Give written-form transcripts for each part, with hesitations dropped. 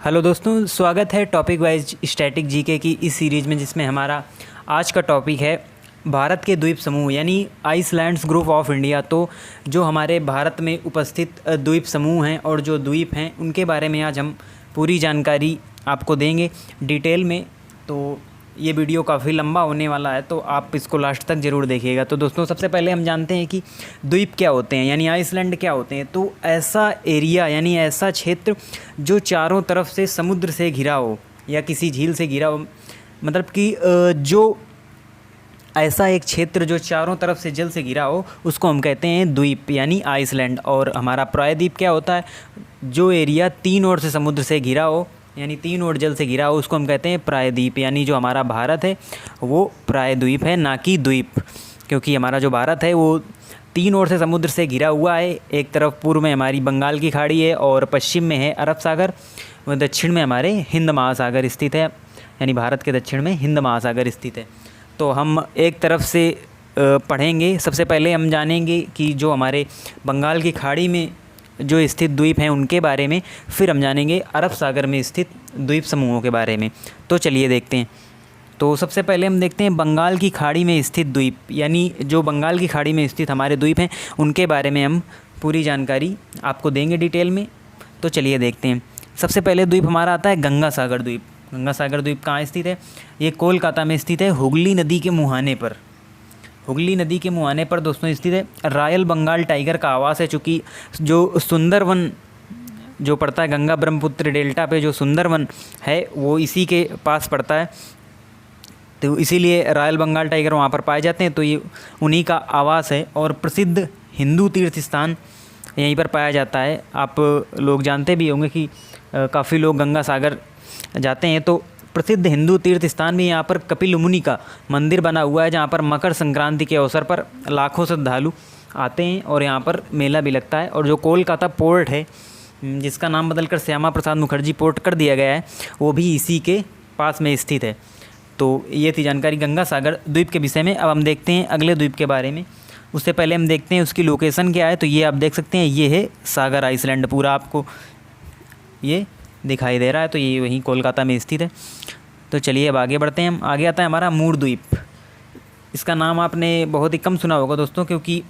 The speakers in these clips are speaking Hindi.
हेलो दोस्तों, स्वागत है टॉपिक वाइज स्टैटिक जीके की इस सीरीज़ में, जिसमें हमारा आज का टॉपिक है भारत के द्वीप समूह यानी आइसलैंड्स ग्रुप ऑफ इंडिया। तो जो हमारे भारत में उपस्थित द्वीप समूह हैं और जो द्वीप हैं उनके बारे में आज हम पूरी जानकारी आपको देंगे डिटेल में। तो ये वीडियो काफ़ी लंबा होने वाला है, तो आप इसको लास्ट तक ज़रूर देखिएगा। तो दोस्तों, सबसे पहले हम जानते हैं कि द्वीप क्या होते हैं यानी आइसलैंड क्या होते हैं। तो ऐसा एरिया यानी ऐसा क्षेत्र जो चारों तरफ से समुद्र से घिरा हो या किसी झील से घिरा हो, मतलब कि जो ऐसा एक क्षेत्र जो चारों तरफ से जल से घिरा हो, उसको हम कहते हैं द्वीप यानी आइसलैंड। और हमारा प्रायद्वीप क्या होता है, जो एरिया तीन ओर से समुद्र से घिरा हो यानी तीन ओर जल से घिरा हो, उसको हम कहते हैं प्रायद्वीप। यानी जो हमारा भारत है वो प्रायद्वीप है, ना कि द्वीप, क्योंकि हमारा जो भारत है वो तीन ओर से समुद्र से घिरा हुआ है। एक तरफ पूर्व में हमारी बंगाल की खाड़ी है और पश्चिम में है अरब सागर, और दक्षिण में हमारे हिंद महासागर स्थित है, यानी भारत के दक्षिण में हिंद महासागर स्थित है। तो हम एक तरफ से पढ़ेंगे। सबसे पहले हम जानेंगे कि जो हमारे बंगाल की खाड़ी में जो स्थित द्वीप हैं उनके बारे में, फिर हम जानेंगे अरब सागर में स्थित द्वीप समूहों के बारे में। तो चलिए देखते हैं। तो सबसे पहले हम देखते हैं बंगाल की खाड़ी में स्थित द्वीप, यानी जो बंगाल की खाड़ी में स्थित हमारे द्वीप हैं उनके बारे में हम पूरी जानकारी आपको देंगे डिटेल में। तो चलिए देखते हैं। सबसे पहले द्वीप हमारा आता है गंगा सागर द्वीप। गंगा सागर द्वीप कहाँ स्थित है? ये कोलकाता में स्थित है, हुगली नदी के मुहाने पर। हुगली नदी के मुहाने पर दोस्तों स्थित है। रॉयल बंगाल टाइगर का आवास है, चूँकि जो सुंदरवन जो पड़ता है गंगा ब्रह्मपुत्र डेल्टा पे, जो सुंदरवन है वो इसी के पास पड़ता है, तो इसीलिए रॉयल बंगाल टाइगर वहाँ पर पाए जाते हैं। तो ये उन्हीं का आवास है और प्रसिद्ध हिंदू तीर्थ स्थान यहीं पर पाया जाता है। आप लोग जानते भी होंगे कि काफ़ी लोग गंगा सागर जाते हैं। तो प्रसिद्ध हिंदू तीर्थ स्थान में यहाँ पर कपिल मुनि का मंदिर बना हुआ है, जहाँ पर मकर संक्रांति के अवसर पर लाखों श्रद्धालु आते हैं और यहाँ पर मेला भी लगता है। और जो कोलकाता पोर्ट है, जिसका नाम बदलकर श्यामा प्रसाद मुखर्जी पोर्ट कर दिया गया है, वो भी इसी के पास में स्थित है। तो ये थी जानकारी गंगा सागर द्वीप के विषय में। अब हम देखते हैं अगले द्वीप के बारे में। उससे पहले हम देखते हैं उसकी लोकेशन क्या है। तो ये आप देख सकते हैं, ये है सागर आइसलैंड, पूरा आपको ये दिखाई दे रहा है। तो ये वहीं कोलकाता में स्थित है। तो चलिए अब आगे बढ़ते हैं हम। आगे आता है हमारा मूर द्वीप। इसका नाम आपने बहुत ही कम सुना होगा दोस्तों, क्योंकि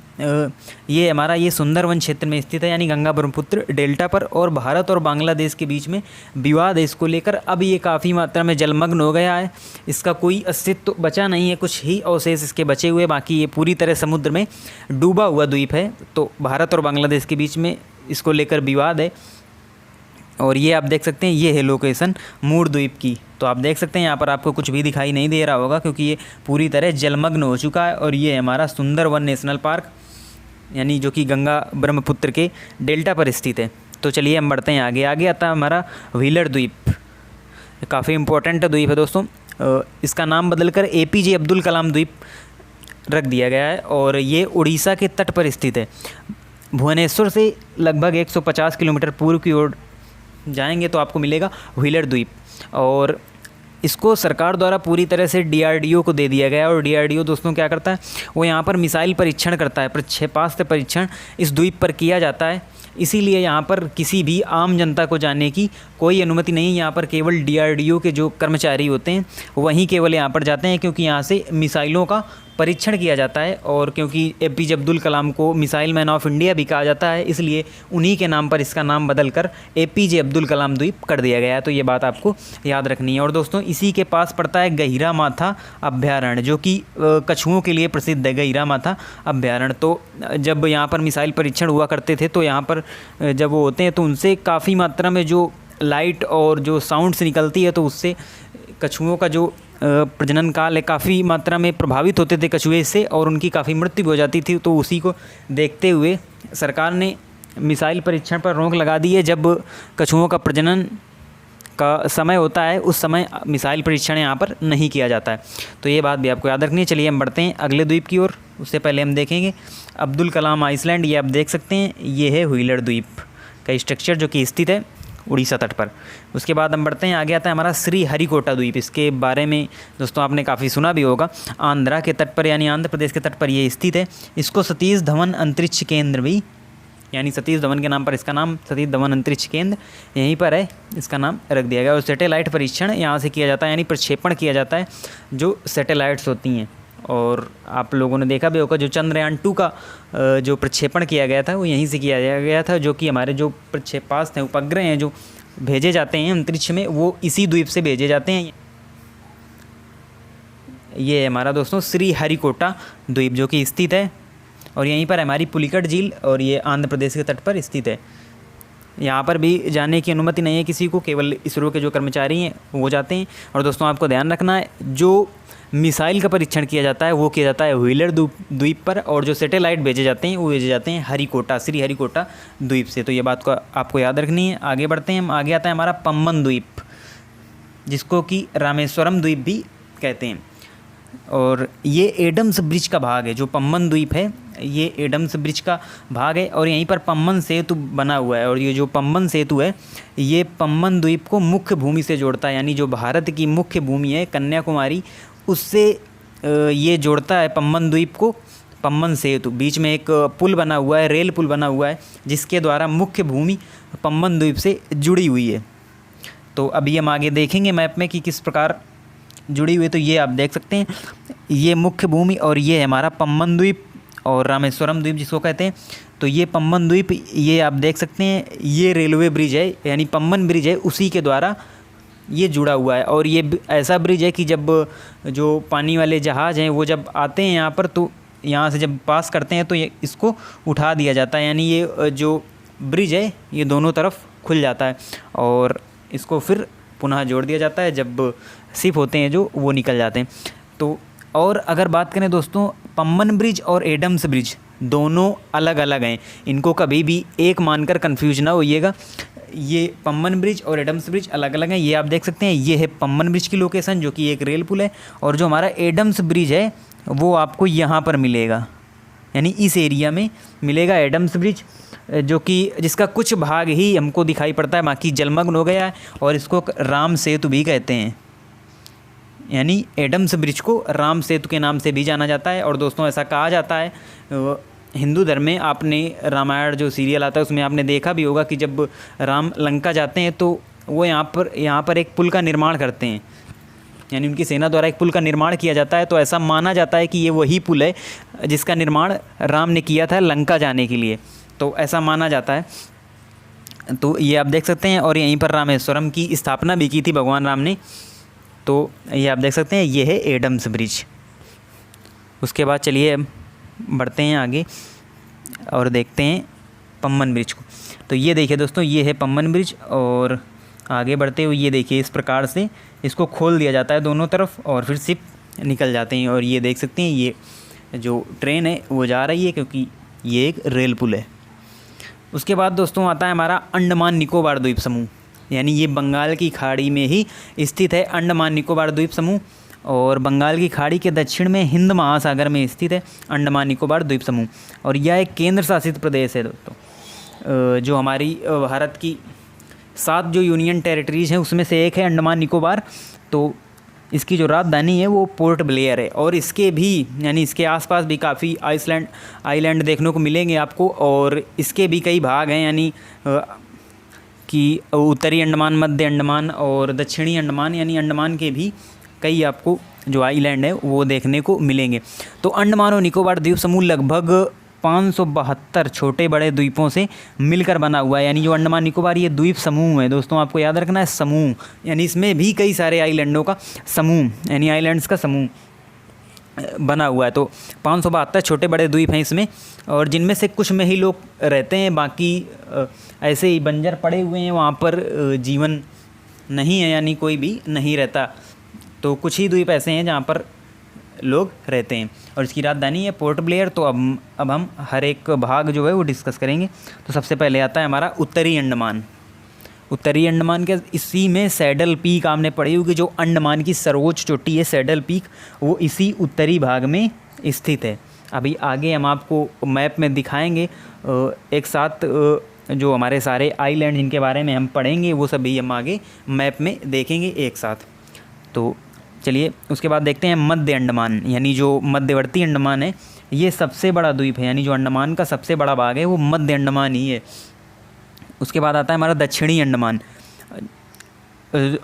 ये हमारा ये सुंदरवन क्षेत्र में स्थित है, यानी गंगा ब्रह्मपुत्र डेल्टा पर। और भारत और बांग्लादेश के बीच में विवाद है इसको लेकर। अब ये काफ़ी मात्रा में जलमग्न हो गया है, इसका कोई अस्तित्व बचा नहीं है, कुछ ही अवशेष इसके बचे हुए, बाकी ये पूरी तरह समुद्र में डूबा हुआ द्वीप है। तो भारत और बांग्लादेश के बीच में इसको लेकर विवाद है। और ये आप देख सकते हैं, ये है लोकेशन मूर द्वीप की। तो आप देख सकते हैं यहाँ पर आपको कुछ भी दिखाई नहीं दे रहा होगा, क्योंकि ये पूरी तरह जलमग्न हो चुका है। और ये हमारा सुंदरवन नेशनल पार्क, यानी जो कि गंगा ब्रह्मपुत्र के डेल्टा पर स्थित है। तो चलिए हम बढ़ते हैं आगे। आगे आता है हमारा व्हीलर द्वीप। काफ़ी इंपॉर्टेंट द्वीप है दोस्तों। इसका नाम बदलकर APJ अब्दुल कलाम द्वीप रख दिया गया है और ये उड़ीसा के तट पर स्थित है। भुवनेश्वर से लगभग 150 किलोमीटर पूर्व की ओर जाएंगे तो आपको मिलेगा व्हीलर द्वीप। और इसको सरकार द्वारा पूरी तरह से DRDO को दे दिया गया है। और DRDO दोस्तों क्या करता है, वो यहाँ पर मिसाइल परीक्षण करता है, प्रक्षेपास्त्र परीक्षण इस द्वीप पर किया जाता है। इसीलिए यहाँ पर किसी भी आम जनता को जाने की कोई अनुमति नहीं। यहाँ पर केवल DRDO के जो कर्मचारी होते हैं वहीं केवल यहाँ पर जाते हैं, क्योंकि यहाँ से मिसाइलों का परीक्षण किया जाता है। और क्योंकि APJ अब्दुल कलाम को मिसाइल मैन ऑफ इंडिया भी कहा जाता है, इसलिए उन्हीं के नाम पर इसका नाम बदलकर APJ अब्दुल कलाम द्वीप कर दिया गया है। तो ये बात आपको याद रखनी है। और दोस्तों, इसी के पास पड़ता है गहिरा माथा अभ्यारण्य, जो कि कछुओं के लिए प्रसिद्ध है, गहिरा माथा अभ्यारण्य। तो जब यहाँ पर मिसाइल परीक्षण हुआ करते थे, तो यहाँ पर जब वो होते हैं तो उनसे काफ़ी मात्रा में जो लाइट और जो साउंड्स निकलती है, तो उससे कछुओं का जो प्रजनन काल है काफ़ी मात्रा में प्रभावित होते थे कछुए से, और उनकी काफ़ी मृत्यु हो जाती थी। तो उसी को देखते हुए सरकार ने मिसाइल परीक्षण पर रोक लगा दी है। जब कछुओं का प्रजनन का समय होता है, उस समय मिसाइल परीक्षण यहाँ पर नहीं किया जाता है। तो ये बात भी आपको याद रखनी है। चलिए हम बढ़ते हैं अगले द्वीप की ओर। उससे पहले हम देखेंगे अब्दुल कलाम आइसलैंड। ये आप देख सकते हैं, ये है व्हीलर द्वीप का स्ट्रक्चर, जो कि स्थित है उड़ीसा तट पर। उसके बाद हम बढ़ते हैं, आगे आता है हमारा श्री हरिकोटा द्वीप। इसके बारे में दोस्तों आपने काफ़ी सुना भी होगा। आंध्रा के तट पर यानी आंध्र प्रदेश के तट पर ये स्थित है। इसको सतीश धवन अंतरिक्ष केंद्र भी यानी सतीश धवन के नाम पर इसका नाम सतीश धवन अंतरिक्ष केंद्र यहीं पर है, इसका नाम रख दिया गया। और सैटेलाइट परीक्षण यहाँ से किया जाता है, यानी प्रक्षेपण किया जाता है जो सैटेलाइट्स होती हैं। और आप लोगों ने देखा भी होगा जो चंद्रयान 2 का जो प्रक्षेपण किया गया था वो यहीं से किया गया था, जो कि हमारे जो प्रक्षेपास्त्र हैं, उपग्रह हैं जो भेजे जाते हैं अंतरिक्ष में, वो इसी द्वीप से भेजे जाते हैं। ये है हमारा दोस्तों श्रीहरिकोटा द्वीप जो कि स्थित है, और यहीं पर हमारी पुलिकट झील, और ये आंध्र प्रदेश के तट पर स्थित है। यहाँ पर भी जाने की अनुमति नहीं है किसी को, केवल इसरो के जो कर्मचारी हैं वो जाते हैं। और दोस्तों आपको ध्यान रखना है, जो मिसाइल का परीक्षण किया जाता है वो किया जाता है व्हीलर द्वीप पर, और जो सैटेलाइट भेजे जाते हैं वो भेजे जाते हैं हरिकोटा, श्रीहरिकोटा द्वीप से। तो ये बात को आपको याद रखनी है। आगे बढ़ते हैं हम, आगे आता है हमारा पम्बन द्वीप, जिसको कि रामेश्वरम द्वीप भी कहते हैं। और ये एडम्स ब्रिज का भाग है, जो पम्बन द्वीप है ये एडम्स ब्रिज का भाग है, और यहीं पर पम्बन सेतु बना हुआ है। और ये जो पम्बन सेतु है ये पम्बन द्वीप को मुख्य भूमि से जोड़ता है, यानी जो भारत की मुख्य भूमि है कन्याकुमारी, उससे ये जोड़ता है पम्बन द्वीप को। पम्बन सेतु, बीच में एक पुल बना हुआ है, रेल पुल बना हुआ है, जिसके द्वारा मुख्य भूमि पम्बन द्वीप से जुड़ी हुई है। तो अभी हम आगे देखेंगे मैप में कि किस प्रकार जुड़ी हुई है। तो ये आप देख सकते हैं, ये मुख्य भूमि, और ये है हमारा पम्बन द्वीप और रामेश्वरम द्वीप जिसको कहते हैं। तो ये पम्बन द्वीप, ये आप देख सकते हैं, ये रेलवे ब्रिज है, यानी पम्बन ब्रिज है, उसी के द्वारा ये जुड़ा हुआ है। और ये ऐसा ब्रिज है कि जब जो पानी वाले जहाज़ हैं वो जब आते हैं यहाँ पर, तो यहाँ से जब पास करते हैं तो ये इसको उठा दिया जाता है, यानी ये जो ब्रिज है ये दोनों तरफ खुल जाता है, और इसको फिर पुनः जोड़ दिया जाता है जब शिप होते हैं जो वो निकल जाते हैं। तो और अगर बात करें दोस्तों, पम्बन ब्रिज और एडम्स ब्रिज दोनों अलग अलग हैं, इनको कभी भी एक मानकर कन्फ्यूज ना होइएगा। ये पम्बन ब्रिज और एडम्स ब्रिज अलग अलग हैं। ये आप देख सकते हैं, ये है पम्बन ब्रिज की लोकेशन जो कि एक रेल पुल है, और जो हमारा एडम्स ब्रिज है वो आपको यहाँ पर मिलेगा, यानी इस एरिया में मिलेगा एडम्स ब्रिज, जो कि जिसका कुछ भाग ही हमको दिखाई पड़ता है, बाकी जलमग्न हो गया है, और इसको राम सेतु भी कहते हैं, यानी एडम्स ब्रिज को राम सेतु के नाम से भी जाना जाता है। और दोस्तों ऐसा कहा जाता है, हिंदू धर्म में आपने रामायण जो सीरियल आता है उसमें आपने देखा भी होगा कि जब राम लंका जाते हैं तो वो यहाँ पर एक पुल का निर्माण करते हैं, यानी उनकी सेना द्वारा एक पुल का निर्माण किया जाता है। तो ऐसा माना जाता है कि ये वही पुल है जिसका निर्माण राम ने किया था लंका जाने के लिए, तो ऐसा माना जाता है। तो ये आप देख सकते हैं, और यहीं पर रामेश्वरम की स्थापना भी की थी भगवान राम ने। तो ये आप देख सकते हैं, ये है एडम्स ब्रिज। उसके बाद चलिए बढ़ते हैं आगे और देखते हैं पम्बन ब्रिज को। तो ये देखिए दोस्तों, ये है पम्बन ब्रिज, और आगे बढ़ते हुए ये देखिए इस प्रकार से इसको खोल दिया जाता है दोनों तरफ, और फिर शिप निकल जाते हैं। और ये देख सकते हैं, ये जो ट्रेन है वो जा रही है, क्योंकि ये एक रेल पुल है। उसके बाद दोस्तों आता है हमारा अंडमान निकोबार द्वीप समूह, यानी ये बंगाल की खाड़ी में ही स्थित है अंडमान निकोबार द्वीप समूह, और बंगाल की खाड़ी के दक्षिण में हिंद महासागर में स्थित है अंडमान निकोबार द्वीप समूह। और यह एक केंद्र शासित प्रदेश है दोस्तों, जो हमारी भारत की 7 जो यूनियन टेरिटरीज़ हैं उसमें से एक है अंडमान निकोबार। तो इसकी जो राजधानी है वो पोर्ट ब्लेयर है, और इसके भी यानी इसके आसपास भी काफ़ी आइलैंड देखने को मिलेंगे आपको, और इसके भी कई भाग हैं, यानी कि उत्तरी अंडमान, मध्य अंडमान और दक्षिणी अंडमान, यानी अंडमान के भी कई आपको जो आइलैंड है वो देखने को मिलेंगे। तो अंडमान और निकोबार द्वीप समूह लगभग 572 छोटे बड़े द्वीपों से मिलकर बना हुआ है, यानी जो अंडमान निकोबार ये द्वीप समूह है दोस्तों, आपको याद रखना है समूह, यानी इसमें भी कई सारे आइलैंडों का समूह, यानी आइलैंड्स का समूह बना हुआ है। तो 572 छोटे बड़े द्वीप हैं इसमें, और जिनमें से कुछ में ही लोग रहते हैं, बाकी ऐसे ही बंजर पड़े हुए हैं, वहाँ पर जीवन नहीं है, यानी कोई भी नहीं रहता। तो कुछ ही द्वीप ऐसे हैं जहाँ पर लोग रहते हैं, और इसकी राजधानी है पोर्ट ब्लेयर। तो अब हम हर एक भाग जो है वो डिस्कस करेंगे। तो सबसे पहले आता है हमारा उत्तरी अंडमान। उत्तरी अंडमान के इसी में सैडल पीक आपने पढ़ी होगी, जो अंडमान की सर्वोच्च चोटी है सैडल पीक, वो इसी उत्तरी भाग में स्थित है। अभी आगे हम आपको मैप में दिखाएंगे एक साथ, जो हमारे सारे आइलैंड जिनके बारे में हम पढ़ेंगे वो सभी हम आगे मैप में देखेंगे एक साथ। तो चलिए उसके बाद देखते हैं मध्य अंडमान, यानी जो मध्यवर्ती अंडमान है ये सबसे बड़ा द्वीप है, यानी जो अंडमान का सबसे बड़ा भाग है वो मध्य अंडमान ही है। उसके बाद आता है हमारा दक्षिणी अंडमान,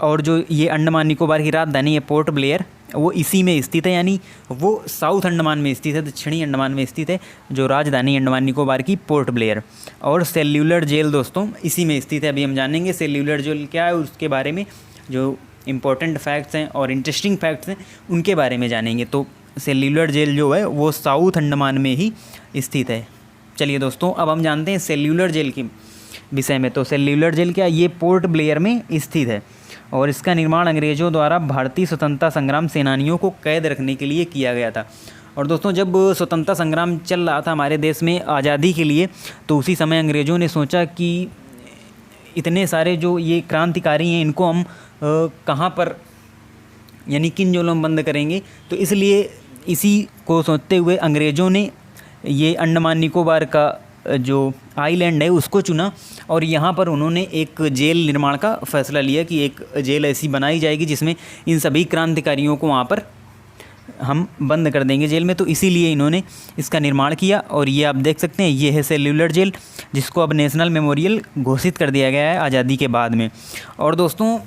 और जो ये अंडमान निकोबार की राजधानी है पोर्ट ब्लेयर, वो इसी में स्थित है, यानी वो साउथ अंडमान में स्थित है, दक्षिणी अंडमान में स्थित है जो राजधानी अंडमान निकोबार की पोर्ट ब्लेयर। और सेल्यूलर जेल दोस्तों इसी में स्थित है। अभी हम जानेंगे सेल्यूलर जेल क्या है, उसके बारे में जो इम्पोर्टेंट फैक्ट्स हैं और इंटरेस्टिंग फैक्ट्स हैं उनके बारे में जानेंगे। तो सेल्यूलर जेल जो है वो साउथ अंडमान में ही स्थित है। चलिए दोस्तों, अब हम जानते हैं सेल्यूलर जेल के विषय में। तो सेल्यूलर जेल क्या, ये पोर्ट ब्लेयर में स्थित है और इसका निर्माण अंग्रेज़ों द्वारा भारतीय स्वतंत्रता संग्राम सेनानियों को कैद रखने के लिए किया गया था। और दोस्तों, जब स्वतंत्रता संग्राम चल रहा था हमारे देश में आज़ादी के लिए, तो उसी समय अंग्रेज़ों ने सोचा कि इतने सारे जो ये क्रांतिकारी हैं इनको हम कहाँ पर, यानी किन जेलों में बंद करेंगे। तो इसलिए इसी को सोचते हुए अंग्रेज़ों ने ये अंडमान निकोबार का जो आइलैंड है उसको चुना और यहाँ पर उन्होंने एक जेल निर्माण का फैसला लिया कि एक जेल ऐसी बनाई जाएगी जिसमें इन सभी क्रांतिकारियों को वहाँ पर हम बंद कर देंगे जेल में। तो इसीलिए इन्होंने इसका निर्माण किया और ये आप देख सकते हैं, ये है सेल्यूलर जेल, जिसको अब नेशनल मेमोरियल घोषित कर दिया गया है आज़ादी के बाद में। और दोस्तों,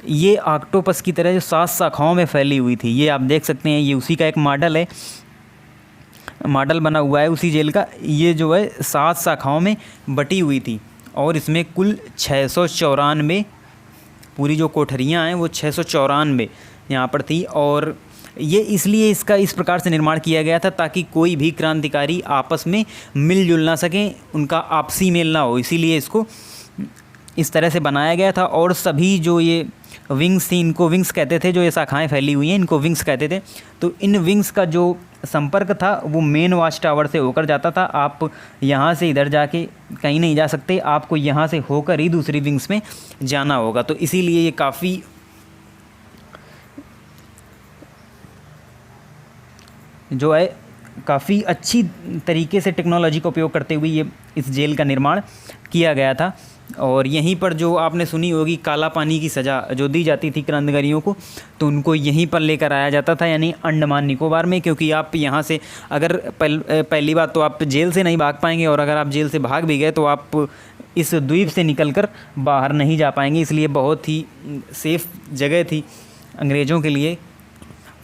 ये ऑक्टोपस की तरह जो 7 शाखाओं में फैली हुई थी, ये आप देख सकते हैं, ये उसी का एक मॉडल है, मॉडल बना हुआ है उसी जेल का। ये जो है 7 शाखाओं में बटी हुई थी और इसमें कुल 694 पूरी जो कोठरियाँ हैं वो 694 यहाँ पर थी। और ये इसलिए इसका इस प्रकार से निर्माण किया गया था ताकि कोई भी क्रांतिकारी आपस में मिलजुल ना सकें, उनका आपसी मेल ना हो, इसीलिए इसको इस तरह से बनाया गया था। और सभी जो ये विंग्स थी, इनको विंग्स कहते थे, जो ये शाखाएं फैली हुई हैं इनको विंग्स कहते थे। तो इन विंग्स का जो संपर्क था वो मेन वॉच टावर से होकर जाता था। आप यहाँ से इधर जाके कहीं नहीं जा सकते, आपको यहाँ से होकर ही दूसरी विंग्स में जाना होगा। तो इसीलिए ये काफ़ी जो है काफ़ी अच्छी तरीके से टेक्नोलॉजी का उपयोग करते हुए ये इस जेल का निर्माण किया गया था। और यहीं पर जो आपने सुनी होगी काला पानी की सज़ा जो दी जाती थी क्रांतिकारियों को, तो उनको यहीं पर लेकर आया जाता था, यानी अंडमान निकोबार में। क्योंकि आप यहाँ से अगर पहली बात तो आप जेल से नहीं भाग पाएंगे, और अगर आप जेल से भाग भी गए तो आप इस द्वीप से निकलकर बाहर नहीं जा पाएंगे। इसलिए बहुत ही सेफ़ जगह थी अंग्रेज़ों के लिए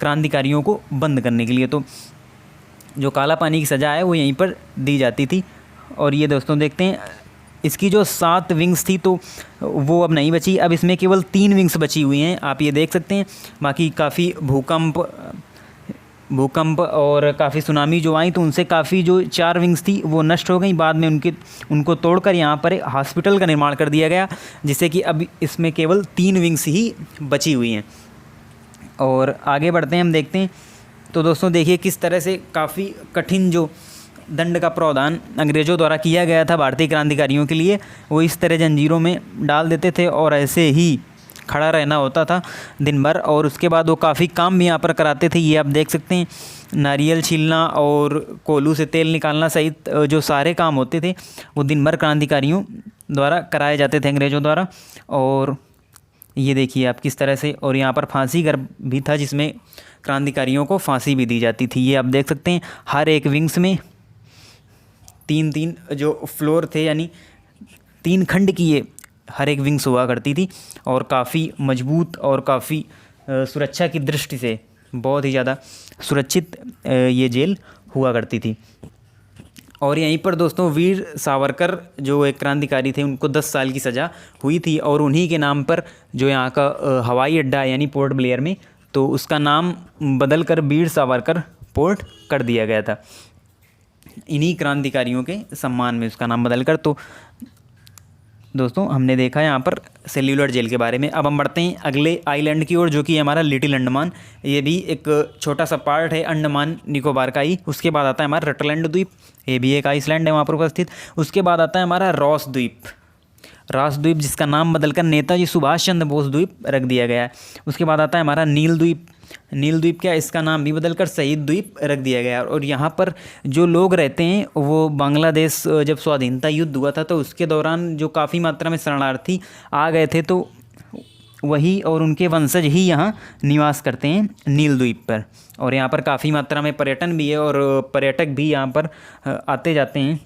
क्रांतिकारियों को बंद करने के लिए। तो जो काला पानी की सज़ा है वो यहीं पर दी जाती थी। और ये दोस्तों देखते हैं, इसकी जो 7 विंग्स थी तो वो अब नहीं बची, अब इसमें केवल 3 विंग्स बची हुई हैं, आप ये देख सकते हैं। बाकी काफ़ी भूकंप और काफ़ी सुनामी जो आई तो उनसे काफ़ी जो 4 विंग्स थी वो नष्ट हो गई। बाद में उनको तोड़कर यहाँ पर एक हॉस्पिटल का निर्माण कर दिया गया, जिससे कि अब इसमें केवल 3 विंग्स ही बची हुई हैं। और आगे बढ़ते हैं, हम देखते हैं। तो दोस्तों देखिए किस तरह से काफ़ी कठिन जो दंड का प्रावधान अंग्रेज़ों द्वारा किया गया था भारतीय क्रांतिकारियों के लिए, वो इस तरह जंजीरों में डाल देते थे और ऐसे ही खड़ा रहना होता था दिन भर। और उसके बाद वो काफ़ी काम भी यहाँ पर कराते थे, ये आप देख सकते हैं, नारियल छीलना और कोल्हू से तेल निकालना सहित जो सारे काम होते थे वो दिन भर क्रांतिकारियों द्वारा कराए जाते थे अंग्रेज़ों द्वारा। और ये देखिए आप किस तरह से, और यहाँ पर फांसी घर भी था जिसमें क्रांतिकारियों को फांसी भी दी जाती थी, ये आप देख सकते हैं। हर एक विंग्स में 3-3 जो फ्लोर थे, यानी 3 खंड की ये हर एक विंग्स हुआ करती थी और काफ़ी मजबूत और काफ़ी सुरक्षा की दृष्टि से बहुत ही ज़्यादा सुरक्षित ये जेल हुआ करती थी। और यहीं पर दोस्तों वीर सावरकर जो एक क्रांतिकारी थे उनको 10 साल की सज़ा हुई थी, और उन्हीं के नाम पर जो यहाँ का हवाई अड्डा है यानी पोर्ट ब्लेयर में, तो उसका नाम बदल कर वीर सावरकर पोर्ट कर दिया गया था, इन्हीं क्रांतिकारियों के सम्मान में उसका नाम बदलकर। तो दोस्तों हमने देखा यहाँ पर सेल्यूलर जेल के बारे में। अब हम बढ़ते हैं अगले आइलैंड की ओर, जो कि हमारा लिटिल अंडमान। ये भी एक छोटा सा पार्ट है अंडमान निकोबार का ही। उसके बाद आता है हमारा रटलैंड द्वीप, ये भी एक आइसलैंड है वहाँ पर उपस्थित। उसके बाद आता है हमारा रॉस द्वीप, जिसका नाम बदलकर नेताजी सुभाष चंद्र बोस द्वीप रख दिया गया है। उसके बाद आता है हमारा नील द्वीप क्या, इसका नाम भी बदलकर शहीद द्वीप रख दिया गया है। और यहाँ पर जो लोग रहते हैं वो बांग्लादेश जब स्वाधीनता युद्ध हुआ था तो उसके दौरान जो काफ़ी मात्रा में शरणार्थी आ गए थे, तो वही और उनके वंशज ही यहाँ निवास करते हैं नील द्वीप पर। और यहाँ पर काफ़ी मात्रा में पर्यटन भी है और पर्यटक भी यहाँ पर आते जाते हैं।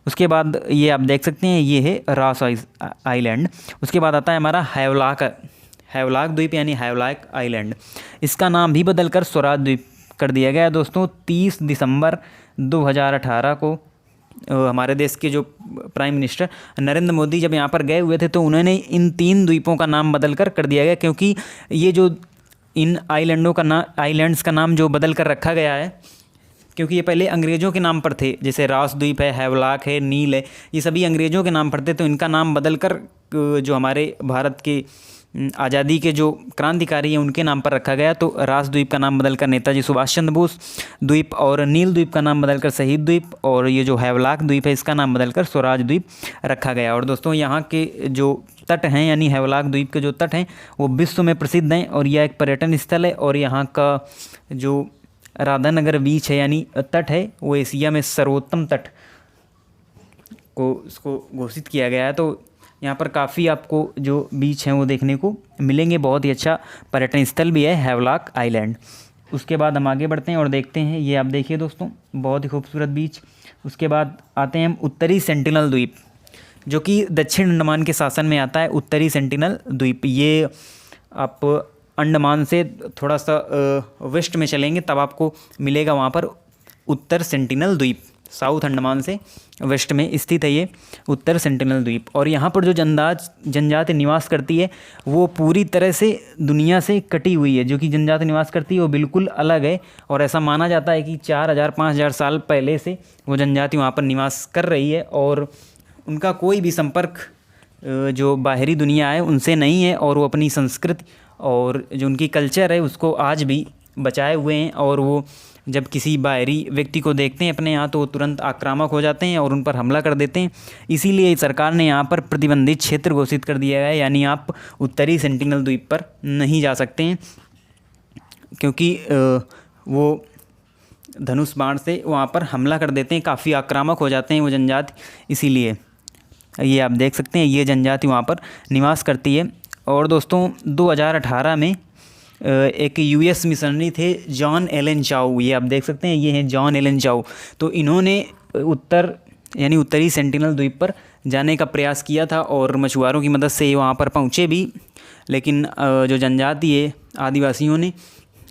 उसके बाद ये आप देख सकते हैं, ये है रास आइलैंड। उसके बाद आता है हमारा हैवलॉक द्वीप यानी हैवलॉक आइलैंड। इसका नाम भी बदलकर स्वराज द्वीप कर दिया गया है दोस्तों। 30 दिसंबर 2018 को हमारे देश के जो प्राइम मिनिस्टर नरेंद्र मोदी जब यहाँ पर गए हुए थे तो उन्होंने इन 3 द्वीपों का नाम बदलकर कर दिया गया, क्योंकि ये जो इन आइलैंड्स का नाम जो बदल कर रखा गया है, क्योंकि ये पहले अंग्रेज़ों के नाम पर थे। जैसे रास द्वीप है, हैवलॉक है, नील है, ये सभी अंग्रेज़ों के नाम पर थे। तो इनका नाम बदलकर जो हमारे भारत के आज़ादी के जो क्रांतिकारी हैं उनके नाम पर रखा गया। तो रास द्वीप का नाम बदलकर नेताजी सुभाष चंद्र बोस द्वीप, और नील द्वीप का नाम बदलकर शहीद द्वीप, और ये जो हैवलॉक द्वीप है इसका नाम बदलकर स्वराज द्वीप रखा गया। और दोस्तों यहाँ के जो तट हैं यानी हैवलॉक द्वीप के जो तट हैं वो विश्व में प्रसिद्ध हैं और यह एक पर्यटन स्थल है। और यहाँ का जो राधानगर बीच है यानी तट है वो एशिया में सर्वोत्तम तट को इसको घोषित किया गया है। तो यहाँ पर काफ़ी आपको जो बीच हैं वो देखने को मिलेंगे। बहुत ही अच्छा पर्यटन स्थल भी है हैवलॉक आइलैंड। उसके बाद हम आगे बढ़ते हैं और देखते हैं, ये आप देखिए दोस्तों, बहुत ही खूबसूरत बीच। उसके बाद आते हैं हम उत्तरी सेंटिनल द्वीप, जो कि दक्षिण अंडमान के शासन में आता है। उत्तरी सेंटिनल द्वीप ये आप अंडमान से थोड़ा सा वेस्ट में चलेंगे तब आपको मिलेगा वहाँ पर उत्तर सेंटिनल द्वीप। साउथ अंडमान से वेस्ट में स्थित है ये उत्तर सेंटिनल द्वीप। और यहाँ पर जो जनजाति निवास करती है वो पूरी तरह से दुनिया से कटी हुई है। जो कि जनजाति निवास करती है वो बिल्कुल अलग है और ऐसा माना जाता है कि 4000-5000 साल पहले से वो जनजाति वहाँ पर निवास कर रही है और उनका कोई भी संपर्क जो बाहरी दुनिया है उनसे नहीं है। और वो अपनी संस्कृति और जो उनकी कल्चर है उसको आज भी बचाए हुए हैं। और वो जब किसी बाहरी व्यक्ति को देखते हैं अपने यहाँ तो वो तुरंत आक्रामक हो जाते हैं और उन पर हमला कर देते हैं। इसीलिए सरकार ने यहाँ पर प्रतिबंधित क्षेत्र घोषित कर दिया है, यानी आप उत्तरी सेंटिनल द्वीप पर नहीं जा सकते हैं, क्योंकि वो धनुष बाण से वहाँ पर हमला कर देते हैं, काफ़ी आक्रामक हो जाते हैं वो जनजाति। इसीलिए ये आप देख सकते हैं ये जनजाति वहाँ पर निवास करती है। और दोस्तों 2018 में एक यूएस मिशनरी थे जॉन एलन चाउ, ये आप देख सकते हैं ये हैं जॉन एलन चाउ। तो इन्होंने उत्तरी सेंटिनल द्वीप पर जाने का प्रयास किया था और मछुआरों की मदद से वहाँ पर पहुँचे भी, लेकिन जो जनजाति है आदिवासियों ने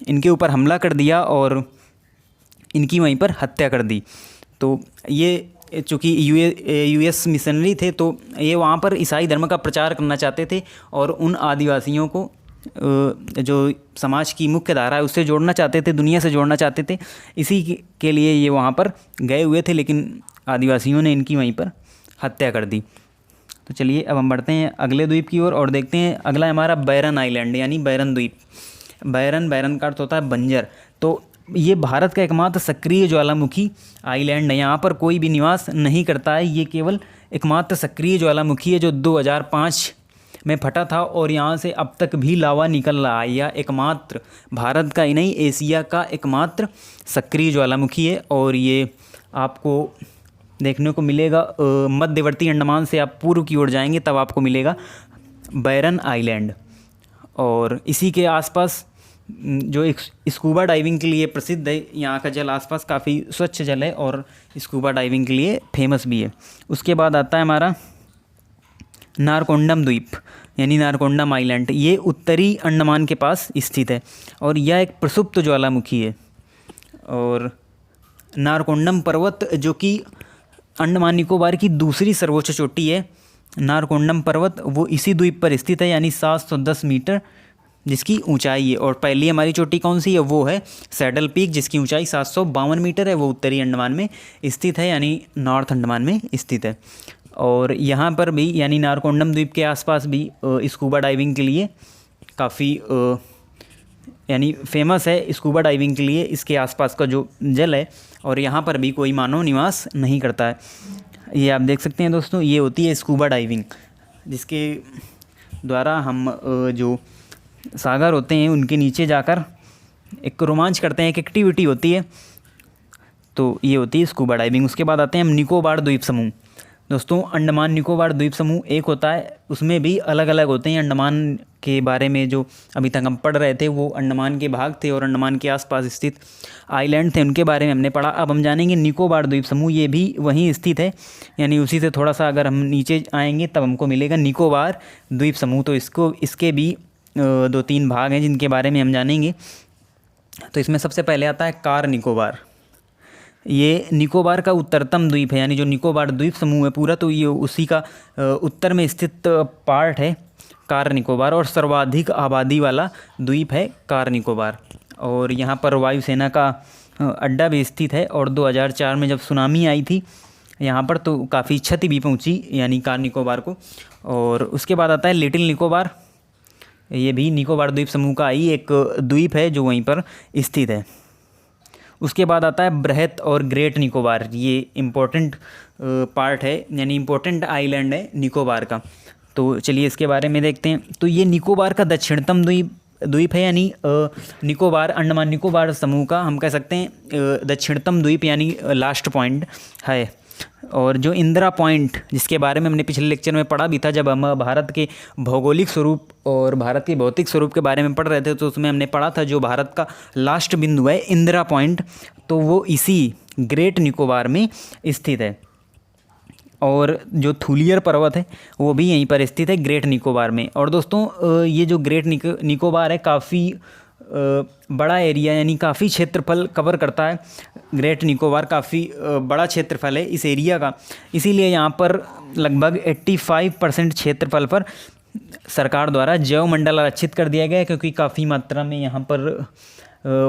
इनके ऊपर हमला कर दिया और इनकी वहीं पर हत्या कर दी। तो ये चूँकि यूएस मिशनरी थे तो ये वहाँ पर ईसाई धर्म का प्रचार करना चाहते थे और उन आदिवासियों को जो समाज की मुख्य धारा है उससे जोड़ना चाहते थे, दुनिया से जोड़ना चाहते थे। इसी के लिए ये वहाँ पर गए हुए थे, लेकिन आदिवासियों ने इनकी वहीं पर हत्या कर दी। तो चलिए अब हम बढ़ते हैं अगले द्वीप की ओर और देखते हैं अगला हमारा बैरन आइलैंड यानी बैरन द्वीप। बैरन का अर्थ होता है बंजर। तो ये भारत का एकमात्र सक्रिय ज्वालामुखी आइलैंड है। यहाँ पर कोई भी निवास नहीं करता है। ये केवल एकमात्र सक्रिय ज्वालामुखी है जो 2005 में फटा था और यहाँ से अब तक भी लावा निकल रहा है। यह एकमात्र भारत का ही नहीं एशिया का एकमात्र सक्रिय ज्वालामुखी है और ये आपको देखने को मिलेगा मध्यवर्ती अंडमान से आप पूर्व की ओर जाएंगे तब आपको मिलेगा बैरन आइलैंड। और इसी के आसपास जो एक स्कूबा डाइविंग के लिए प्रसिद्ध है, यहाँ का जल आसपास काफ़ी स्वच्छ जल है और स्कूबा डाइविंग के लिए फेमस भी है। उसके बाद आता है हमारा नारकोंडम द्वीप यानी नारकोंडम आइलैंड। ये उत्तरी अंडमान के पास स्थित है और यह एक प्रसुप्त ज्वालामुखी है। और नारकोंडम पर्वत जो कि अंडमान निकोबार की दूसरी सर्वोच्च चोटी है, नारकोंडम पर्वत वो इसी द्वीप पर स्थित है यानी 710 मीटर जिसकी ऊंचाई है। और पहली हमारी चोटी कौन सी है वो है सैडल पीक जिसकी ऊंचाई 752 मीटर है, वो उत्तरी अंडमान में स्थित है यानी नॉर्थ अंडमान में स्थित है। और यहाँ पर भी यानी नारकोंडम द्वीप के आसपास भी स्कूबा डाइविंग के लिए काफ़ी यानी फेमस है स्कूबा डाइविंग के लिए इसके आसपास का जो जल है। और यहाँ पर भी कोई मानव निवास नहीं करता है। ये आप देख सकते हैं दोस्तों, ये होती है स्कूबा डाइविंग जिसके द्वारा हम जो सागर होते हैं उनके नीचे जाकर एक रोमांच करते हैं, एक एक्टिविटी होती है, तो ये होती है स्कूबा डाइविंग। उसके बाद आते हैं हम निकोबार द्वीप समूह। दोस्तों अंडमान निकोबार द्वीप समूह एक होता है, उसमें भी अलग अलग होते हैं। अंडमान के बारे में जो अभी तक हम पढ़ रहे थे वो अंडमान के भाग थे और अंडमान के आसपास स्थित आइलैंड थे, उनके बारे में हमने पढ़ा। अब हम जानेंगे निकोबार द्वीप समूह, ये भी वहीं स्थित है, यानी उसी से थोड़ा सा अगर हम नीचे आएंगे तब हमको मिलेगा निकोबार द्वीप समूह। तो इसके भी 2-3 भाग हैं जिनके बारे में हम जानेंगे। तो इसमें सबसे पहले आता है कार निकोबार। ये निकोबार का उत्तरतम द्वीप है, यानी जो निकोबार द्वीप समूह है पूरा, तो ये उसी का उत्तर में स्थित पार्ट है कार निकोबार, और सर्वाधिक आबादी वाला द्वीप है कार निकोबार। और यहाँ पर वायुसेना का अड्डा भी स्थित है। और 2004 में जब सुनामी आई थी यहाँ पर तो काफ़ी क्षति भी पहुँची यानी कार निकोबार को। और उसके बाद आता है लिटिल निकोबार। ये भी निकोबार द्वीप समूह का ही एक द्वीप है जो वहीं पर स्थित है। उसके बाद आता है बृहत और ग्रेट निकोबार। ये इम्पोर्टेंट पार्ट है, यानी इम्पोर्टेंट आइलैंड है निकोबार का। तो चलिए इसके बारे में देखते हैं। तो ये निकोबार का दक्षिणतम द्वीप है, यानी निकोबार अंडमान निकोबार समूह का हम कह सकते हैं दक्षिणतम द्वीप, यानी लास्ट पॉइंट है। और जो इंदिरा पॉइंट, जिसके बारे में हमने पिछले लेक्चर में पढ़ा भी था जब हम भारत के भौगोलिक स्वरूप और भारत के भौतिक स्वरूप के बारे में पढ़ रहे थे, तो उसमें हमने पढ़ा था जो भारत का लास्ट बिंदु है इंदिरा पॉइंट, तो वो इसी ग्रेट निकोबार में स्थित है। और जो थूलियर पर्वत है वो भी यहीं पर स्थित है ग्रेट निकोबार में। और दोस्तों ये जो ग्रेट निकोबार है काफ़ी बड़ा एरिया, यानी काफ़ी क्षेत्रफल कवर करता है। ग्रेट निकोबार काफ़ी बड़ा क्षेत्रफल है इस एरिया का, इसीलिए यहाँ पर लगभग 85% क्षेत्रफल पर सरकार द्वारा जैव मंडल आरक्षित कर दिया गया है, क्योंकि काफ़ी मात्रा में यहाँ पर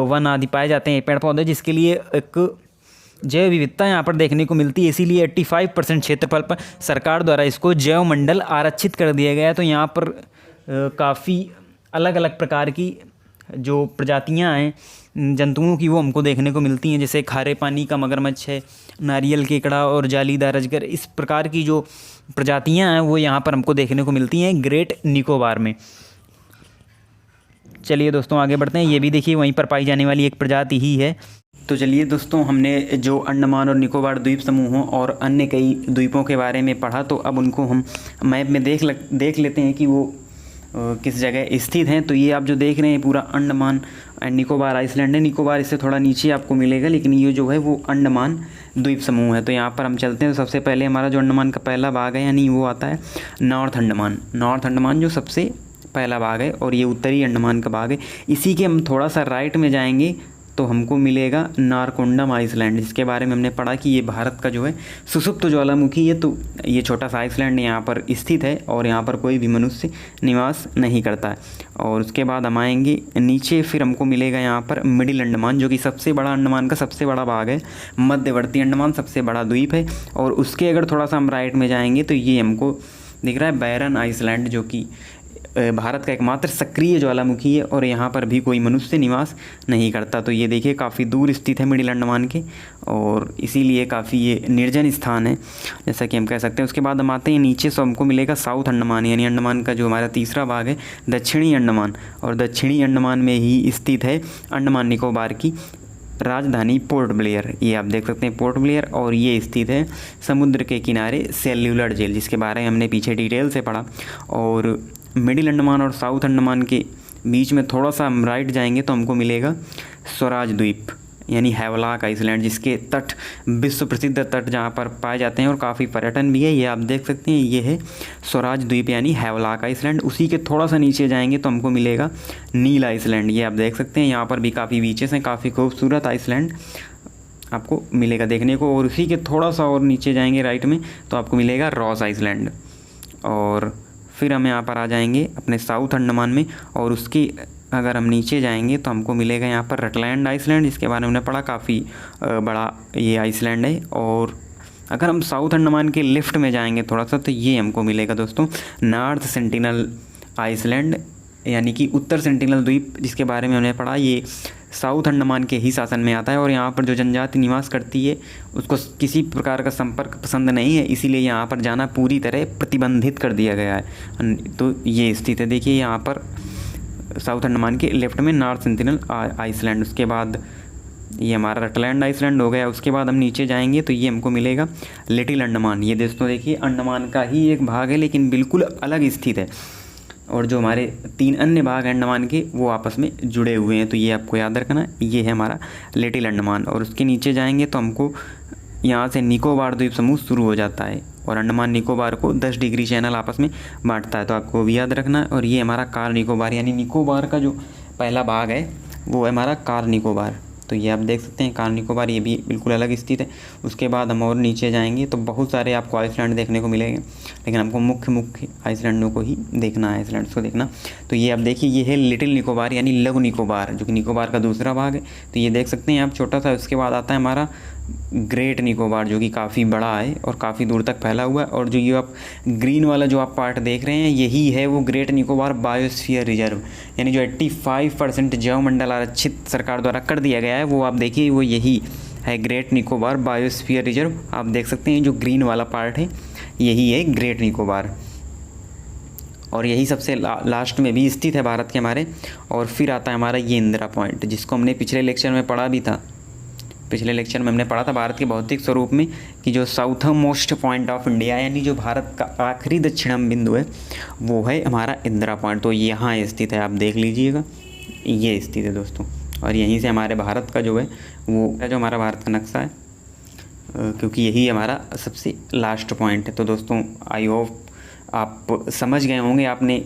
वन आदि पाए जाते हैं, पेड़ पौधे, जिसके लिए एक जैव विविधता यहाँ पर देखने को मिलती है। इसीलिए 85% क्षेत्रफल पर सरकार द्वारा इसको जैव मंडल आरक्षित कर दिया गया है। तो यहाँ पर काफ़ी अलग अलग प्रकार की जो प्रजातियाँ हैं जंतुओं की वो हमको देखने को मिलती हैं, जैसे खारे पानी का मगरमच्छ है, नारियल केकड़ा और जालीदार अजगर। इस प्रकार की जो प्रजातियाँ हैं वो यहाँ पर हमको देखने को मिलती हैं ग्रेट निकोबार में। चलिए दोस्तों आगे बढ़ते हैं। ये भी देखिए वहीं पर पाई जाने वाली एक प्रजाति ही है। तो चलिए दोस्तों, हमने जो अंडमान और निकोबार द्वीप समूहों और अन्य कई द्वीपों के बारे में पढ़ा, तो अब उनको हम मैप में देख लेते हैं कि वो किस जगह स्थित हैं। तो ये आप जो देख रहे हैं पूरा अंडमान एंड निकोबार आइसलैंड है। निकोबार इससे थोड़ा नीचे आपको मिलेगा, लेकिन ये जो है वो अंडमान द्वीप समूह है। तो यहाँ पर हम चलते हैं। तो सबसे पहले हमारा जो अंडमान का पहला भाग है, यानी वो आता है नॉर्थ अंडमान। नॉर्थ अंडमान जो सबसे पहला भाग है, और ये उत्तरी अंडमान का भाग है। इसी के हम थोड़ा सा राइट में जाएंगे तो हमको मिलेगा नारकोंडम आइसलैंड, जिसके बारे में हमने पढ़ा कि ये भारत का जो है सुसुप्त ज्वालामुखी है। तो ये छोटा सा आइसलैंड यहाँ पर स्थित है और यहाँ पर कोई भी मनुष्य निवास नहीं करता है। और उसके बाद हम आएंगे नीचे, फिर हमको मिलेगा यहाँ पर मिडिल अंडमान, जो कि सबसे बड़ा अंडमान का सबसे बड़ा भाग है। मध्यवर्ती अंडमान सबसे बड़ा द्वीप है। और उसके अगर थोड़ा सा हम राइट में जाएंगे तो ये हमको दिख रहा है बैरन आइसलैंड, जो कि भारत का एकमात्र सक्रिय ज्वालामुखी है और यहाँ पर भी कोई मनुष्य निवास नहीं करता। तो ये देखिए काफ़ी दूर स्थित है मिडिल अंडमान के, और इसीलिए काफ़ी ये निर्जन स्थान है जैसा कि हम कह सकते हैं। उसके बाद हम आते हैं नीचे, सो हमको मिलेगा साउथ अंडमान, यानी अंडमान का जो हमारा तीसरा भाग है दक्षिणी अंडमान। और दक्षिणी अंडमान में ही स्थित है अंडमान निकोबार की राजधानी पोर्ट ब्लेयर। ये आप देख सकते हैं पोर्ट ब्लेयर, और ये स्थित है समुद्र के किनारे सेल्युलर जेल, जिसके बारे में हमने पीछे डिटेल से पढ़ा। और मिडिल अंडमान और साउथ अंडमान के बीच में थोड़ा सा हम राइट जाएंगे तो हमको मिलेगा स्वराज द्वीप, यानी हैवलॉक आइसलैंड, जिसके तट विश्व प्रसिद्ध तट जहाँ पर पाए जाते हैं और काफ़ी पर्यटन भी है। ये आप देख सकते हैं, ये है स्वराज द्वीप यानी हैवलॉक आइसलैंड। उसी के थोड़ा सा नीचे जाएंगे तो हमको मिलेगा नील आइसलैंड। ये आप देख सकते हैं, यहाँ पर भी काफ़ी बीचेस हैं, काफ़ी खूबसूरत आइसलैंड आपको मिलेगा देखने को। और उसी के थोड़ा सा और नीचे जाएंगे राइट में तो आपको मिलेगा रॉस आइसलैंड। और फिर हम यहाँ पर आ जाएंगे अपने साउथ अंडमान में, और उसकी अगर हम नीचे जाएंगे तो हमको मिलेगा यहाँ पर रटलैंड आइसलैंड, जिसके बारे में हमने पढ़ा, काफ़ी बड़ा ये आइसलैंड है। और अगर हम साउथ अंडमान के लेफ्ट में जाएंगे थोड़ा सा तो ये हमको मिलेगा दोस्तों नॉर्थ सेंटिनल आइसलैंड, यानी कि उत्तर सेंटिनल द्वीप, जिसके बारे में हमने पढ़ा। ये साउथ अंडमान के ही शासन में आता है और यहाँ पर जो जनजाति निवास करती है उसको किसी प्रकार का संपर्क पसंद नहीं है, इसीलिए यहाँ पर जाना पूरी तरह प्रतिबंधित कर दिया गया है। तो ये स्थिति है, देखिए यहाँ पर साउथ अंडमान के लेफ्ट में नॉर्थ सेंटिनल आइसलैंड। उसके बाद ये हमारा रटलैंड आइसलैंड हो गया। उसके बाद हम नीचे जाएंगे तो ये हमको मिलेगा लिटिल अंडमान। ये दोस्तों देखिए अंडमान का ही एक भाग है लेकिन बिल्कुल अलग स्थित है, और जो हमारे 3 अन्य भाग हैं अंडमान के वो आपस में जुड़े हुए हैं, तो ये आपको याद रखना। ये है हमारा लिटिल अंडमान, और उसके नीचे जाएंगे तो हमको यहाँ से निकोबार द्वीप समूह शुरू हो जाता है, और अंडमान निकोबार को 10 डिग्री चैनल आपस में बांटता है, तो आपको भी याद रखना है। और ये हमारा कार निकोबार, यानी निकोबार का जो पहला भाग है वो है हमारा कार निकोबार। तो ये आप देख सकते हैं कार निकोबार, ये भी बिल्कुल अलग स्थित है। उसके बाद हम और नीचे जाएंगे तो बहुत सारे आपको आइसलैंड देखने को मिलेंगे, लेकिन हमको मुख्य आइसलैंडों को ही देखना है, आइसलैंड्स को देखना। तो ये आप देखिए ये है लिटिल निकोबार यानी लघु निकोबार, जो कि निकोबार का दूसरा भाग है। तो ये देख सकते हैं आप छोटा सा। उसके बाद आता है हमारा ग्रेट निकोबार, जो कि काफ़ी बड़ा है और काफ़ी दूर तक फैला हुआ है। और जो ये आप ग्रीन वाला जो आप पार्ट देख रहे हैं यही है वो ग्रेट निकोबार बायोस्फीयर रिजर्व, यानी जो 85% जैव मंडल आरक्षित सरकार द्वारा कर दिया गया है वो आप देखिए वो यही है ग्रेट निकोबार बायोस्फीयर रिजर्व। आप देख सकते हैं जो ग्रीन वाला पार्ट है यही है ग्रेट निकोबार, और यही सबसे लास्ट में भी स्थित है भारत के हमारे। और फिर आता है हमारा ये इंदिरा पॉइंट, जिसको हमने पिछले लेक्चर में पढ़ा भी था। पिछले लेक्चर में हमने पढ़ा था भारत के भौतिक स्वरूप में कि जो southern most point of India यानी जो भारत का आखिरी दक्षिणम बिंदु है वो है हमारा इंदिरा पॉइंट। तो यहाँ स्थित है, आप देख लीजिएगा ये स्थित है दोस्तों। और यहीं से हमारे भारत का जो है वो जो हमारा भारत का नक्शा है, क्योंकि यही हमारा सबसे लास्ट पॉइंट है। तो दोस्तों आई होप आप समझ गए होंगे, आपने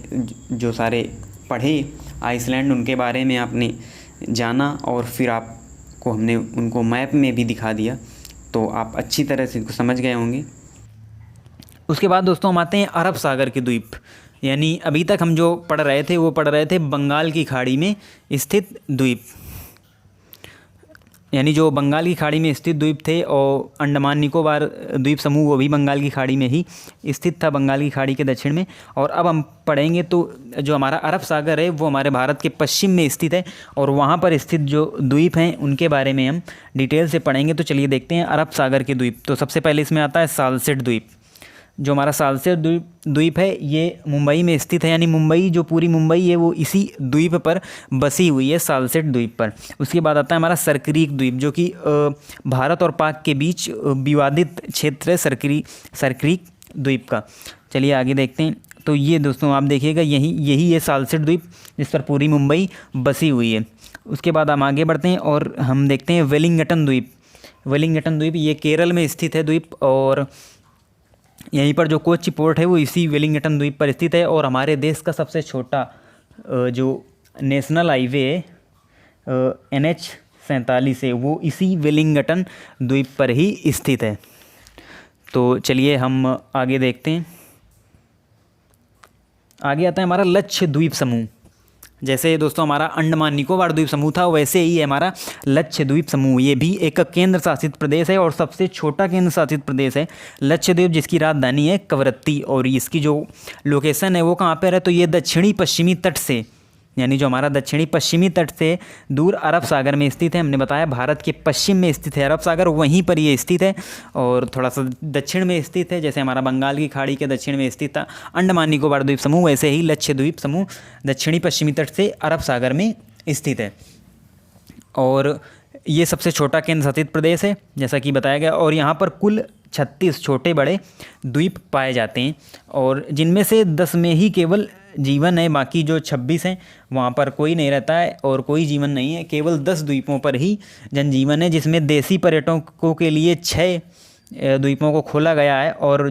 जो सारे पढ़े आइसलैंड उनके बारे में आपने जाना, और फिर आपको हमने उनको मैप में भी दिखा दिया, तो आप अच्छी तरह से इनको समझ गए होंगे। उसके बाद दोस्तों हम आते हैं अरब सागर के द्वीप, यानी अभी तक हम जो पढ़ रहे थे वो पढ़ रहे थे बंगाल की खाड़ी में स्थित द्वीप, यानी जो बंगाल की खाड़ी में स्थित द्वीप थे। और अंडमान निकोबार द्वीप समूह वो भी बंगाल की खाड़ी में ही स्थित था, बंगाल की खाड़ी के दक्षिण में। और अब हम पढ़ेंगे तो जो हमारा अरब सागर है वो हमारे भारत के पश्चिम में स्थित है, और वहाँ पर स्थित जो द्वीप हैं उनके बारे में हम डिटेल से पढ़ेंगे। तो चलिए देखते हैं अरब सागर के द्वीप। तो सबसे पहले इसमें आता है सालसेट द्वीप। जो हमारा सालसेट द्वीप है ये मुंबई में स्थित है, यानी मुंबई जो पूरी मुंबई है वो इसी द्वीप पर बसी हुई है, सालसेट द्वीप पर। उसके बाद आता है हमारा सरक्रीक द्वीप, जो कि भारत और पाक के बीच विवादित क्षेत्र है सरक्रीक द्वीप का। चलिए आगे देखते हैं। तो ये दोस्तों आप देखिएगा यही है सालसेट द्वीप जिस पर पूरी मुंबई बसी हुई है। उसके बाद हम आगे बढ़ते हैं और हम देखते हैं वेलिंगटन द्वीप। वेलिंगटन द्वीप ये केरल में स्थित है द्वीप, और यहीं पर जो कोच्चि पोर्ट है वो इसी वेलिंगटन द्वीप पर स्थित है। और हमारे देश का सबसे छोटा जो नेशनल हाईवे है NH-47 है वो इसी वेलिंगटन द्वीप पर ही स्थित है। तो चलिए हम आगे देखते हैं। आगे आता है हमारा लक्षद्वीप समूह। जैसे दोस्तों हमारा अंडमान निकोबार द्वीप समूह था वैसे ही है हमारा लक्षद्वीप समूह। ये भी एक केंद्र शासित प्रदेश है और सबसे छोटा केंद्र शासित प्रदेश है लक्षद्वीप, जिसकी राजधानी है कवरत्ती। और इसकी जो लोकेशन है वो कहाँ पर है, तो ये दक्षिणी पश्चिमी तट से, यानी जो हमारा दक्षिणी पश्चिमी तट से दूर अरब सागर में स्थित है। हमने बताया भारत के पश्चिम में स्थित है अरब सागर, वहीं पर ये स्थित है। और थोड़ा सा दक्षिण में स्थित है, जैसे हमारा बंगाल की खाड़ी के दक्षिण में स्थित था अंडमान निकोबार द्वीप समूह, वैसे ही लक्षद्वीप समूह दक्षिणी पश्चिमी तट से अरब सागर में स्थित है। और ये सबसे छोटा केंद्र शासित प्रदेश है जैसा कि बताया गया। और यहाँ पर कुल 36 छोटे बड़े द्वीप पाए जाते हैं, और जिनमें से 10 में ही केवल जीवन है, बाकी जो 26 हैं वहाँ पर कोई नहीं रहता है और कोई जीवन नहीं है। केवल 10 द्वीपों पर ही जनजीवन है, जिसमें देसी पर्यटकों के लिए 6 द्वीपों को खोला गया है। और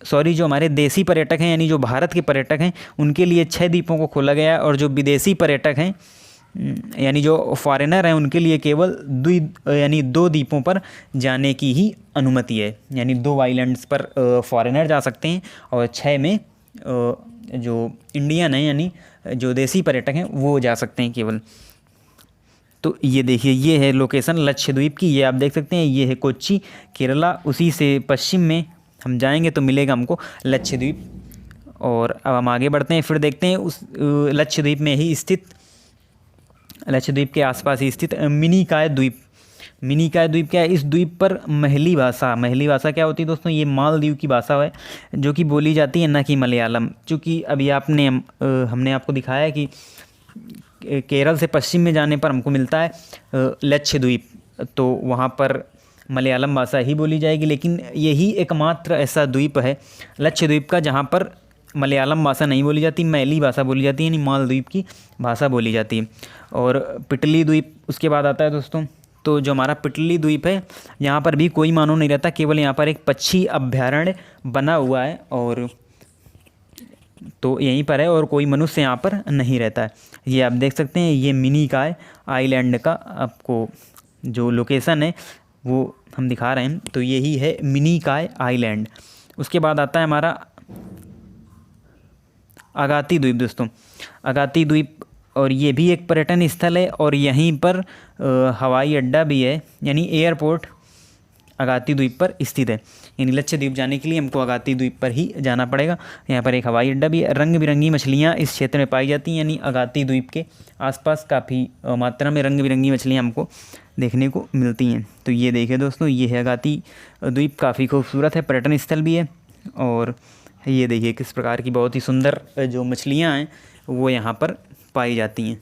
जो हमारे देसी पर्यटक हैं यानी जो भारत के पर्यटक हैं उनके लिए 6 द्वीपों को खोला गया है, और जो विदेशी पर्यटक हैं यानी जो फॉरेनर हैं उनके लिए केवल 2 द्वीपों पर जाने की ही अनुमति है। यानी 2 आइलैंड्स पर फॉरेनर जा सकते हैं, और 6 में जो इंडियन है यानी जो देसी पर्यटक हैं वो जा सकते हैं केवल। तो ये देखिए ये है लोकेशन लक्षद्वीप की, ये आप देख सकते हैं, ये है कोच्चि केरला, उसी से पश्चिम में हम जाएंगे तो मिलेगा हमको लक्षद्वीप। और अब हम आगे बढ़ते हैं, फिर देखते हैं उस लक्षद्वीप में ही स्थित, लक्षद्वीप के आसपास ही स्थित मिनिकॉय द्वीप। मिनिकॉय द्वीप क्या है, इस द्वीप पर महली भाषा क्या होती है दोस्तों, ये मालदीव की भाषा है जो कि बोली जाती है, ना कि मलयालम। चूँकि अभी हमने आपको दिखाया है कि केरल से पश्चिम में जाने पर हमको मिलता है लक्षद्वीप। तो वहाँ पर मलयालम भाषा ही बोली जाएगी, लेकिन यही एकमात्र ऐसा द्वीप है लक्षद्वीप का जहाँ पर मलयालम भाषा नहीं बोली जाती, मैली भाषा बोली जाती है, यानी मालद्वीप की भाषा बोली जाती है। और पिटली द्वीप उसके बाद आता है दोस्तों। तो जो हमारा पिटली द्वीप है यहाँ पर भी कोई मानव नहीं रहता, केवल यहाँ पर एक पक्षी अभ्यारण्य बना हुआ है और तो यहीं पर है और कोई मनुष्य यहाँ पर नहीं रहता है। ये आप देख सकते हैं, ये मिनिकॉय आइलैंड का आपको जो लोकेशन है वो हम दिखा रहे हैं। तो यही है मिनिकॉय आइलैंड। उसके बाद आता है हमारा अगाती द्वीप दोस्तों। अगाती द्वीप और ये भी एक पर्यटन स्थल है और यहीं पर हवाई अड्डा भी है, यानी एयरपोर्ट अगाती द्वीप पर स्थित है। यानी लक्षद्वीप जाने के लिए हमको अगाती द्वीप पर ही जाना पड़ेगा। यहाँ पर एक हवाई अड्डा भी है। रंग बिरंगी मछलियाँ इस क्षेत्र में पाई जाती हैं, यानी अगाती द्वीप के आसपास काफ़ी मात्रा में रंग बिरंगी मछलियाँ हमको देखने को मिलती हैं। तो ये देखिए दोस्तों, ये है अगाती द्वीप, काफ़ी खूबसूरत है, पर्यटन स्थल भी है। और ये देखिए किस प्रकार की बहुत ही सुंदर जो मछलियाँ हैं वो यहाँ पर पाई जाती हैं।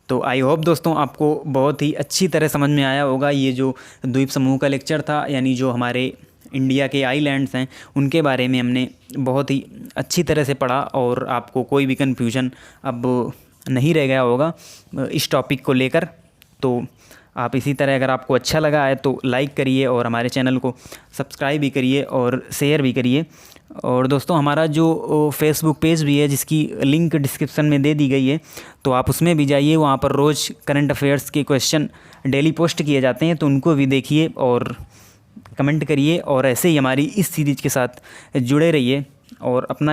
तो आई होप दोस्तों आपको बहुत ही अच्छी तरह समझ में आया होगा ये जो द्वीप समूह का लेक्चर था, यानी जो हमारे इंडिया के आइलैंड्स हैं उनके बारे में हमने बहुत ही अच्छी तरह से पढ़ा और आपको कोई भी कन्फ्यूजन अब नहीं रह गया होगा इस टॉपिक को लेकर। तो आप इसी तरह अगर आपको अच्छा लगा है तो लाइक करिए और हमारे चैनल को सब्सक्राइब भी करिए और शेयर भी करिए। और दोस्तों हमारा जो फेसबुक पेज भी है जिसकी लिंक डिस्क्रिप्शन में दे दी गई है, तो आप उसमें भी जाइए। वहाँ पर रोज़ करंट अफेयर्स के क्वेश्चन डेली पोस्ट किए जाते हैं, तो उनको भी देखिए और कमेंट करिए और ऐसे ही हमारी इस सीरीज़ के साथ जुड़े रहिए और अपना